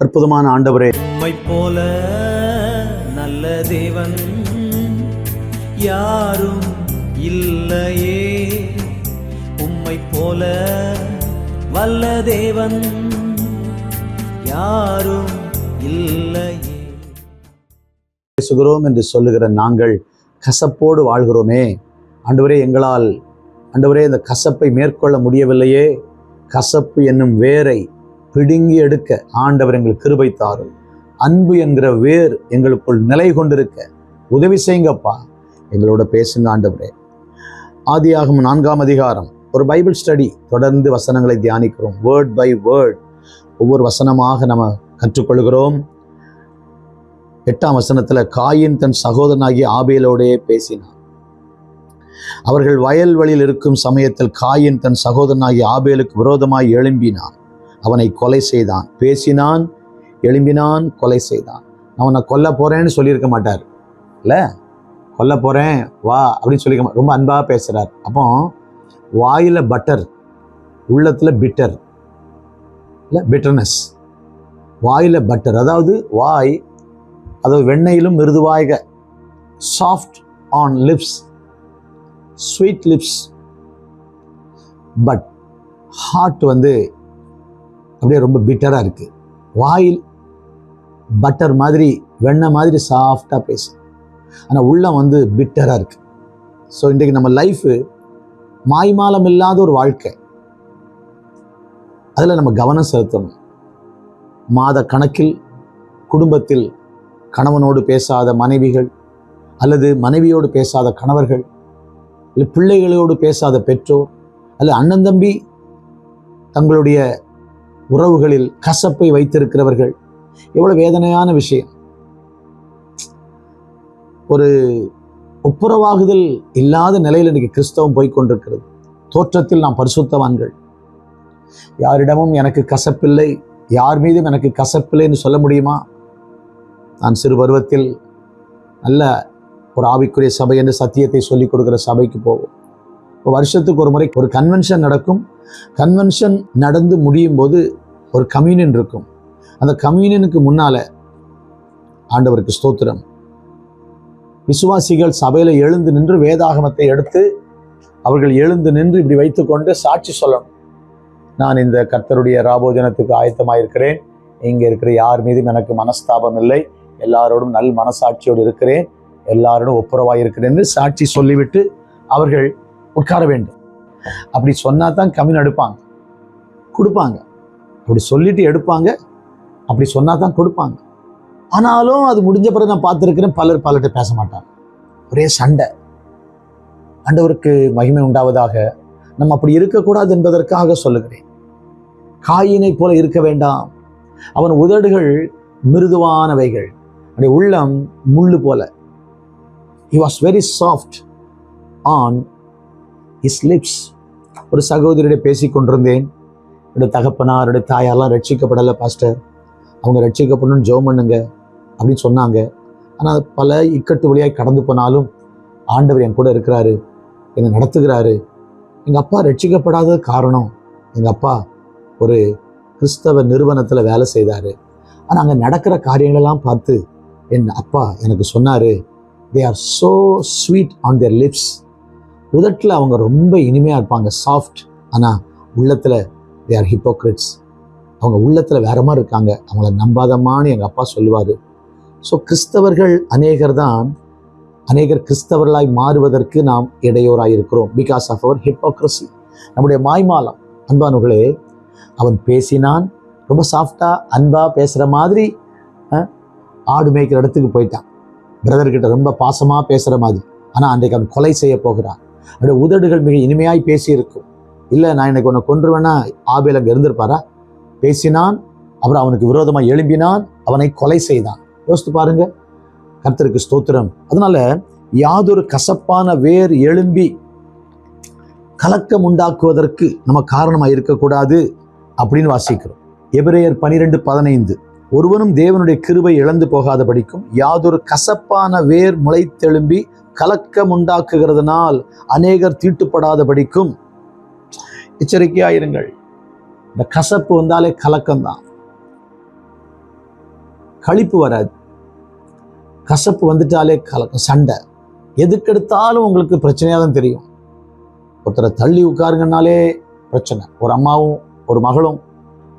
அற்புதமான ஆண்டவரே, உம்மை போல நல்ல தேவன் யாரும் இல்லையே, உம்மை போல வல்ல தேவன் யாரும் இல்லையே. பேசுகிறோம் என்று சொல்லுகிற நாங்கள் கசப்போடு வாழ்கிறோமே ஆண்டவரே, எங்களால் ஆண்டவரே இந்த கசப்பை மேற்கொள்ள முடியவில்லையே. கசப்பு என்னும் வேரை பிடுங்கி எடுக்க ஆண்டவர் எங்களுக்கு கிருபை தாரும். அன்பு என்கிற வேர் எங்களுக்குள் நிலை கொண்டிருக்க உதவி செய்யுங்கப்பா. எங்களோட பேசுங்க ஆண்டவரே. ஆதியாகமம் 4ஆம் அதிகாரம் ஒரு பைபிள் ஸ்டடி. தொடர்ந்து வசனங்களை தியானிக்கிறோம். வேர்ட் பை வேர்ட் ஒவ்வொரு வசனமாக நம்ம கற்றுக்கொள்கிறோம். 8ஆம் வசனத்துல காயின் தன் சகோதரனாகிய ஆபேலோடே பேசினான். அவர்கள் வயல்வெளியில் இருக்கும் சமயத்தில் காயின் தன் சகோதரனாகிய ஆபேலுக்கு விரோதமாய் எழும்பினான், அவனை கொலை செய்தான். பேசினான், எழும்பினான், கொலை செய்தான். அவனை கொல்ல போறேன்னு சொல்லியிருக்க மாட்டார், இல்ல கொல்ல போறேன் வா அப்படின்னு சொல்லிக்க. ரொம்ப அன்பா பேசுறார். அப்போ வாயில பட்டர், உள்ளத்துல பிட்டர், இல்ல பிட்டர்னஸ். வாயில பட்டர், அதாவது வாய், அதாவது வெண்ணெயிலும் மிருதுவாய்க, soft on lips, sweet lips, but heart வந்து அப்படியே ரொம்ப பிட்டராக இருக்கு. வாயில் பட்டர் மாதிரி, வெண்ணெய் மாதிரி சாஃப்டாக பேசு, ஆனால் உள்ளம் வந்து பிட்டராக இருக்கு. ஸோ இன்றைக்கு நம்ம லைஃபு மாய்மாலம் இல்லாத ஒரு வாழ்க்கை, அதில் நம்ம கவனம் செலுத்தணும். மாத கணக்கில் குடும்பத்தில் கணவனோடு பேசாத மனைவிகள், அல்லது மனைவியோடு பேசாத கணவர்கள், இல்லை பிள்ளைகளோடு பேசாத பெற்றோர், அல்லது அண்ணன் தம்பி தங்களுடைய உறவுகளில் கசப்பை வைத்திருக்கிறவர்கள், எவ்வளவு வேதனையான விஷயம். ஒரு ஒப்புரவாகுதல் இல்லாத நிலையில் இன்னைக்கு கிறிஸ்தவம் போய்கொண்டிருக்கிறது. தோற்றத்தில் நாம் பரிசுத்தவான்கள், யாரிடமும் எனக்கு கசப்பில்லை, யார் மீதும் எனக்கு கசப்பில்லைன்னு சொல்ல முடியுமா? நான் சிறு பருவத்தில் நல்ல ஒரு ஆவிக்குரிய சபை என்று சத்தியத்தை சொல்லிக் கொடுக்குற சபைக்கு போவோம். இப்போ வருஷத்துக்கு ஒரு முறை ஒரு கன்வென்ஷன் நடக்கும். கன்வென்ஷன் நடந்து முடியும் போது ஒரு கம்யூனியன் இருக்கும். அந்த கம்யூனியனுக்கு முன்னால ஆண்டவருக்கு ஸ்தோத்திரம், விசுவாசிகள் சபையில எழுந்து நின்று வேதாகமத்தை எடுத்து அவர்கள் எழுந்து நின்று இப்படி வைத்துக்கொண்டு சாட்சி சொல்லணும். நான் இந்த கர்த்தருடைய ராபோஜனத்துக்கு ஆயத்தமாயிருக்கிறேன், இங்க இருக்கிற யார் மீதும் எனக்கு மனஸ்தாபம் இல்லை, எல்லாரோடும் நல் மனசாட்சியோடு இருக்கிறேன், எல்லாரோடும் ஒப்புரவாயிருக்கிறேன் என்று சாட்சி சொல்லிவிட்டு அவர்கள் உட்கார வேண்டும். அப்படி சொன்னா தான் கம்யூன் எடுப்பாங்க, கொடுப்பாங்க. அப்படி சொல்லிட்டு எடுப்பாங்க, அப்படி சொன்னா தான் கொடுப்பாங்க. ஆனாலும் அது முடிஞ்ச பிறகு நான் பார்த்துருக்கிறேன், பலர்கிட்ட பேச மாட்டாங்க, ஒரே சண்டை. ஆண்டவருக்கு மகிமை உண்டாவதாக. நம்ம அப்படி இருக்கக்கூடாது என்பதற்காக சொல்லுகிறேன். காயினை போல இருக்க வேண்டாம். அவன் உதடுகள் மிருதுவானவைகள், அவனுடைய உள்ளம் முள்ளு போல. He was very soft on his lips. ஒரு சகோதரியிட பேசிக் கொண்டிருந்தேன். என்னுடைய தகப்பனார், என்னுடைய தாயாரெல்லாம் ரட்சிக்கப்படலை பாஸ்டர், அவங்க ரட்சிக்கப்படணும்னு ஜெபம் பண்ணுங்க அப்படின்னு சொன்னாங்க. ஆனால் பல இக்கட்டு வழியாய் கடந்து போனாலும் ஆண்டவர் என் கூட இருக்கிறாரு, என்னை நடத்துகிறாரு. எங்கள் அப்பா ரட்சிக்கப்படாத காரணம், எங்கள் அப்பா ஒரு கிறிஸ்தவ நிறுவனத்தில் வேலை செய்தார். ஆனால் அங்கே நடக்கிற காரியங்களெல்லாம் பார்த்து என் அப்பா எனக்கு சொன்னார், they are so sweet on their lips. உதட்டில் அவங்க ரொம்ப இனிமையாக இருப்பாங்க, சாஃப்ட், ஆனால் உள்ளத்தில் they are hypocrites. அவங்க உள்ளத்தில் வேற மாதிரி இருக்காங்க, அவங்கள நம்பாதமான்னு எங்கள் அப்பா சொல்லுவார். ஸோ கிறிஸ்தவர்கள் அநேகர் கிறிஸ்தவர்களாய் மாறுவதற்கு நாம் இடையூறாக இருக்கிறோம், பிகாஸ் ஆஃப் அவர் ஹிப்போக்ரஸி, நம்முடைய மாய்மாலம். அன்பானுகளே, அவன் பேசினான், ரொம்ப சாஃப்டா அன்பா பேசுகிற மாதிரி ஆடு மேய்க்கிற இடத்துக்கு போயிட்டான், பிரதர்கிட்ட ரொம்ப பாசமாக பேசுகிற மாதிரி. ஆனால் அன்றைக்கு அவன் கொலை செய்ய போகிறான். அவனுடைய உதடுகள் மிக இனிமையாய் பேசியிருக்கும். இல்லை நான் எனக்கு உன்னை கொன்றுவேன்னா ஆபேல் அங்கே இருந்திருப்பாரா? பேசினான், அப்புறம் அவனுக்கு விரோதமாக எழும்பினான், அவனை கொலை செய்தான். யோசித்து பாருங்க. கர்த்தருக்கு ஸ்தோத்திரம். அதனால யாதொரு கசப்பான வேர் எழும்பி கலக்கம் உண்டாக்குவதற்கு நம்ம காரணமாக இருக்கக்கூடாது அப்படின்னு வாசிக்கிறோம். எபிரேயர் 12:15, ஒருவனும் தேவனுடைய கிருபை இழந்து போகாதபடிக்கும் யாதொரு கசப்பான வேர் முளைத்தெழும்பி கலக்கம் உண்டாக்குகிறதுனால் அநேகர் தீட்டுப்படாதபடிக்கும் எச்சரிக்கையாயிருங்கள். இந்த கசப்பு வந்தாலே கலக்கம்தான். களிப்பு வராது. கசப்பு வந்துட்டாலே கலக்கம், சண்டை, எதுக்கெடுத்தாலும் உங்களுக்கு பிரச்சனையாக தான் தெரியும். ஒருத்தரை தள்ளி உட்காருங்கனாலே பிரச்சனை. ஒரு அம்மாவும் ஒரு மகளும்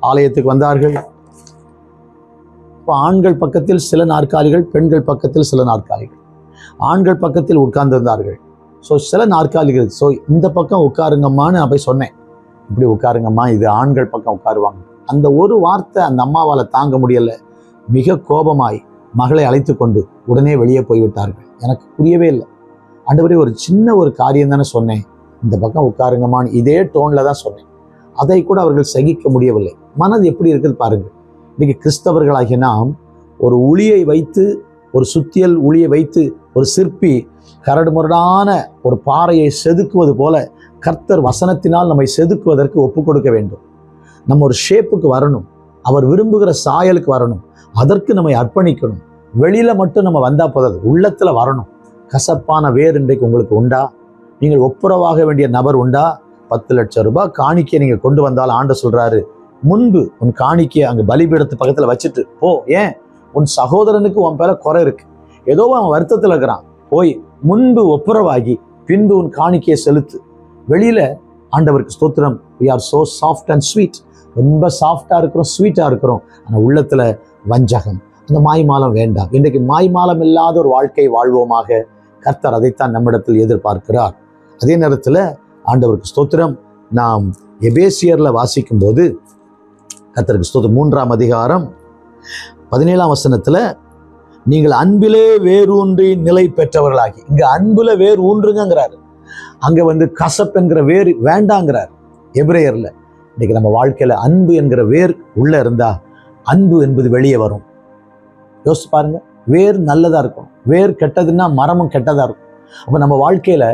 ஆலயத்துக்கு வந்தார்கள். இப்போ ஆண்கள் பக்கத்தில் சில நாற்காலிகள், பெண்கள் பக்கத்தில் சில நாற்காலிகள். ஆண்கள் பக்கத்தில் உட்கார்ந்திருந்தார்கள். ஸோ சில நாற்காலிகள். ஸோ இந்த பக்கம் உட்காருங்கம்மான்னு நான் போய் சொன்னேன், இப்படி உட்காருங்கம்மா, இது ஆண்கள் பக்கம் உட்காருவாங்க. அந்த ஒரு வார்த்தை அந்த அம்மாவால் தாங்க முடியலை. மிக கோபமாய் மகளை அழைத்து கொண்டு உடனே வெளியே போய்விட்டார்கள். எனக்கு புரியவே இல்லை. ஆண்டவரே, ஒரு சின்ன ஒரு காரியம் தானே சொன்னேன், இந்த பக்கம் உட்காருங்கம்மான்னு இதே டோனில் தான் சொன்னேன். அதை கூட அவர்கள் சகிக்க முடியவில்லை. மனது எப்படி இருக்குது பாருங்கள். இன்னைக்கு கிறிஸ்தவர்களாகிய நாம் ஒரு உளியை வைத்து, ஒரு சுத்தியல் உளியை வைத்து ஒரு சிற்பி கரடு முரடான ஒரு பாறையை செதுக்குவது போல கர்த்தர் வசனத்தினால் நம்மை செதுக்குவதற்கு ஒப்பு கொடுக்க வேண்டும். நம்ம ஒரு ஷேப்புக்கு வரணும், அவர் விரும்புகிற சாயலுக்கு வரணும், அதற்கு நம்மை அர்ப்பணிக்கணும். வெளியில மட்டும் நம்ம வந்தா போதாது, உள்ளத்துல வரணும். கசப்பான வேர் இன்றைக்கு உங்களுக்கு உண்டா? நீங்கள் ஒப்புரவாக வேண்டிய நபர் உண்டா? 10 லட்சம் ரூபாய் காணிக்கையை நீங்க கொண்டு வந்தால் ஆண்டவர் சொல்றாரு, முன்பு உன் காணிக்கையை அங்க பலிபீடத்து பக்கத்துல வச்சுட்டு போ. ஏன்? உன் சகோதரனுக்கு உன் பேர குறை இருக்கு, ஏதோ அவன் வருத்தத்துல இருக்கிறான், போய் முன்பு ஒப்புரவாகி பின்பு உன் காணிக்கையை செலுத்து. வெளியில ஆண்டவருக்கு ஸ்தோத்திரம், we are so soft and sweet, ரொம்ப சாஃப்டா இருக்கிறோம், ஸ்வீட்டா இருக்கிறோம். ஆனால் உள்ளத்துல வஞ்சகம், அந்த மாய்மாலம் வேண்டாம். இன்றைக்கு மாய்மாலம் இல்லாத ஒரு வாழ்க்கை வாழ்வோமாக. கர்த்தர் அதைத்தான் நம்மிடத்தில் எதிர்பார்க்கிறார். அதே நேரத்தில் ஆண்டவருக்கு ஸ்தோத்திரம், நாம் எபேசியர்ல வாசிக்கும் போது கர்த்தருக்கு ஸ்தோத்திரம் 3ஆம் அதிகாரம் 17ஆம் வசனத்துல, நீங்கள் அன்பிலே வேரூன்றி நிலை பெற்றவர்களாகி, இங்க அன்புல வேர் ஊன்றுங்கிறாரு, அங்க கசப்பு என்கிற வேர் வேண்டாங்கிறார். எபிரேயர்ல இன்னைக்கு நம்ம வாழ்க்கையில அன்பு என்கிற வேர் உள்ள இருந்தா அன்பு என்பது வெளியே வரும். யோசிச்சு பாருங்க, வேர் நல்லதா இருக்கும், வேர் கெட்டதுன்னா மரமும் கெட்டதா இருக்கும். அப்ப நம்ம வாழ்க்கையில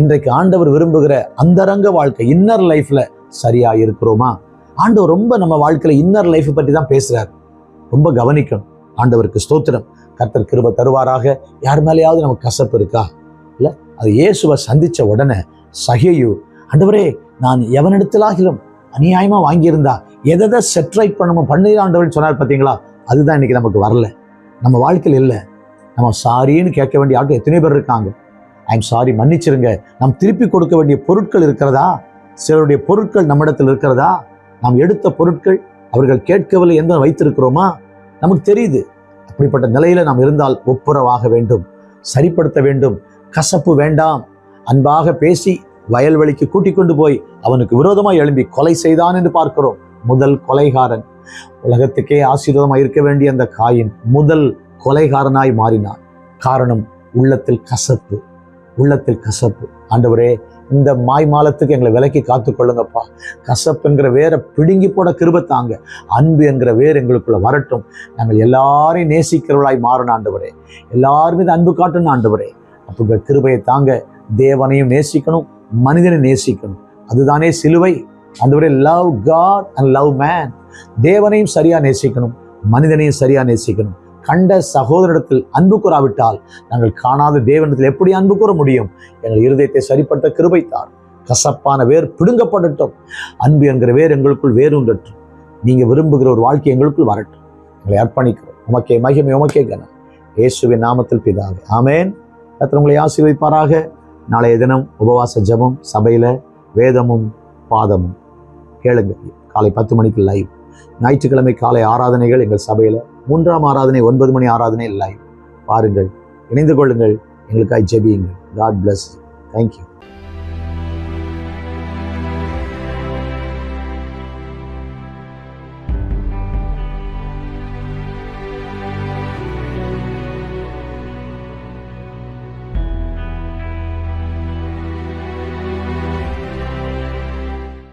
இன்றைக்கு ஆண்டவர் விரும்புகிற அந்தரங்க வாழ்க்கை, இன்னர் லைஃப்ல சரியா இருக்கிறோமா? ஆண்டவர் ரொம்ப நம்ம வாழ்க்கையில இன்னர் லைஃப் பற்றி தான் பேசுறாரு, ரொம்ப கவனிக்கணும். ஆண்டவருக்கு ஸ்தோத்திரம். கர்த்தர் கிருபை தருவாராக. யார் மேலேயாவது நமக்கு கசப்பு இருக்கா? இல்லை, அது இயேசுவை சந்திச்ச உடனே சகேயு, ஆண்டவரே, நான் எவனிடத்திலாகிலும் அநியாயமா வாங்கியிருந்தா எதை செட்ரைட் பண்ணுறேன் ஆண்டவர்னு சொன்னார். பார்த்தீங்களா? அதுதான் இன்னைக்கு நமக்கு வரல, நம்ம வாழ்க்கையில் இல்லை. நம்ம சாரின்னு கேட்க வேண்டிய ஆட்கள் எத்தனை பேர் இருக்காங்க. ஐம் சாரி, மன்னிச்சிருங்க. நாம் திருப்பி கொடுக்க வேண்டிய பொருட்கள் இருக்கிறதா? சிலருடைய பொருட்கள் நம்மிடத்தில் இருக்கிறதா? நாம் எடுத்த பொருட்கள் அவர்கள் கேட்கவில்லை என்று வைத்திருக்கிறோமா? நமக்கு தெரியுது. அப்படிப்பட்ட நிலையில நாம் இருந்தால் ஒப்புரவாக வேண்டும், சரிப்படுத்த வேண்டும். கசப்பு வேண்டாம். அன்பாக பேசி வயல்வெளிக்கு கூட்டிக் கொண்டு போய் அவனுக்கு விரோதமாய் எழும்பி கொலை செய்தான் என்று பார்க்கிறோம். முதல் கொலைகாரன், உலகத்துக்கே ஆசீர்வாதமாய் இருக்க வேண்டிய அந்த காயின் முதல் கொலைகாரனாய் மாறினான். காரணம் உள்ளத்தில் கசப்பு, உள்ளத்தில் கசப்பு. ஆண்டவரே, இந்த மாய்மாலத்துக்கு எங்களை விலக்கி காத்து கொள்ளுங்கப்பா. கசப்பு என்கிற வேரை பிடுங்கி போட கிருபை தாங்க. அன்பு என்கிற வேர் எங்களுக்குள்ள வரட்டும். நாங்கள் எல்லாரையும் நேசிக்கிறவர்களாய் மாறணும் ஆண்டவரே. எல்லாருமே அன்பு காட்டணும் ஆண்டவரே. அப்படிங்கிற கிருபையை தாங்க. தேவனையும் நேசிக்கணும், மனிதனை நேசிக்கணும். அதுதானே சிலுவை. ஆண்டவரே, love God and love man. தேவனையும் சரியா நேசிக்கணும், மனிதனையும் சரியா நேசிக்கணும். கண்ட சகோதரிடத்தில் அன்பு கூறாவிட்டால் நாங்கள் காணாத தேவனிடத்தில் எப்படி அன்பு கூற முடியும்? எங்கள் இருதயத்தை சரிப்படுத்த கிருபை தார். கசப்பான வேர் பிடுங்கப்படட்டும், அன்பு என்கிற வேர் எங்களுக்குள் வேரூன்றட்டும். நீங்க விரும்புகிற ஒரு வாழ்க்கை எங்களுக்குள் வரட்டும். எங்களை அர்ப்பணிக்கிறோம். உமக்கே மகிமை, உமக்கே கனம். இயேசுவின் நாமத்தில் பிதாவே, ஆமேன். கர்த்தர் உங்களை ஆசீர்வதிப்பாராக. நாளைய தினம் உபவாச ஜெபம், சபையில வேதமும் பாதமும் கேளுங்க. காலை 10 மணிக்கு லைவ். ஞாயிற்றுக்கிழமை காலை ஆராதனைகள் எங்கள் சபையில. 3ஆம் ஆராதனை 9 மணி ஆராதனை லைவ். பாருங்கள், இணைந்து கொள்ளுங்கள், எங்களுக்காய் ஜெபியுங்கள். God bless you. Thank you.